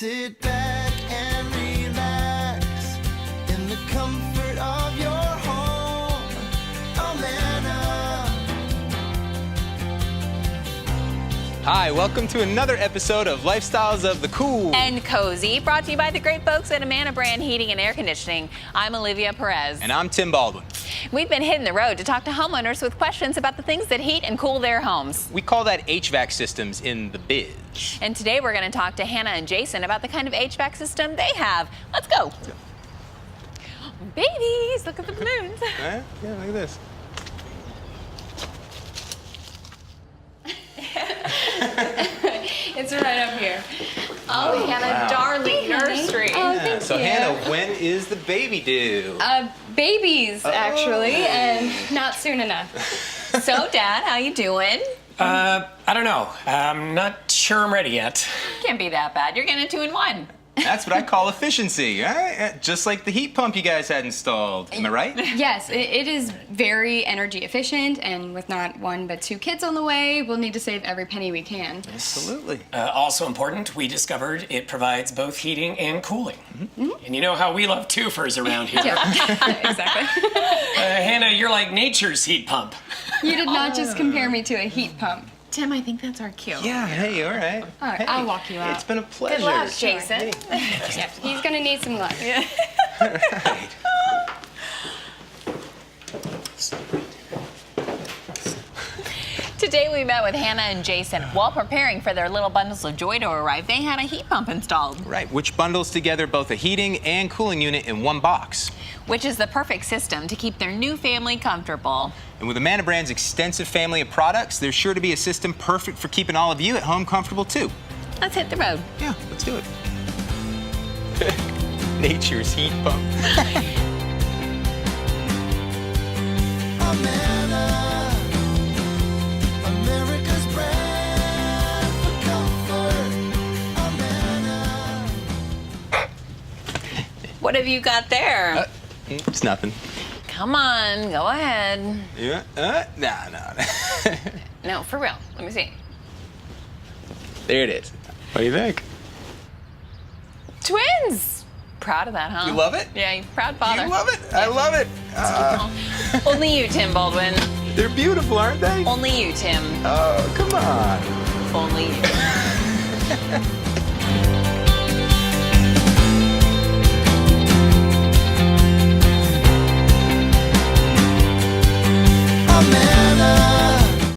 Sit back and relax in the comfort of your home. Amana. Hi, welcome to another episode of Lifestyles of the Cool and Cozy, brought to you by the great folks at Amana Brand Heating and Air Conditioning. I'm Olivia Perez. And I'm Tim Baldwin. We've been hitting the road to talk to homeowners with questions about the things that heat and cool their homes. We call that HVAC systems in the biz. And today we're going to talk to Hannah and Jason about the kind of HVAC system they have. Let's go. Babies, look at the balloons. Yeah, look at this. It's right up here. Oh, Hannah, wow. darling nursery. Oh, thank So you. Hannah, when is the baby due? Babies, actually, and not soon enough. So, Dad, how you doing? I don't know. I'm not sure I'm ready yet. Can't be that bad. You're getting a 2-in-1. That's what I call efficiency, right? Just like the heat pump you guys had installed. Am I right? Yes, it is very energy efficient, and with not one but two kids on the way, we'll need to save every penny we can. Absolutely. Also important, we discovered it provides both heating and cooling. Mm-hmm. And you know how we love twofers around here. Exactly. Hannah, you're like nature's heat pump. You did not just compare me to a heat pump. Tim, I think that's our cue. Yeah, hey, all right. All right, Hey, I'll walk you out. It's been a pleasure. Good luck, Jason. Yeah, he's gonna need some luck. Right. Today we met with Hannah and Jason. While preparing for their little bundles of joy to arrive, they had a heat pump installed. Right, which bundles together both a heating and cooling unit in one box. Which is the perfect system to keep their new family comfortable. And with Amana Brand's extensive family of products, there's sure to be a system perfect for keeping all of you at home comfortable too. Let's hit the road. Yeah, let's do it. Nature's heat pump. Amana, America's brand for comfort. Amana. What have you got there? It's nothing. Come on, go ahead. Yeah, no. No, for real. Let me see. There it is. What do you think? Twins! Proud of that, huh? You love it? Yeah, you proud father. You love it? I love it. Only you, Tim Baldwin. They're beautiful, aren't they? Only you, Tim. Oh, come on. Only you.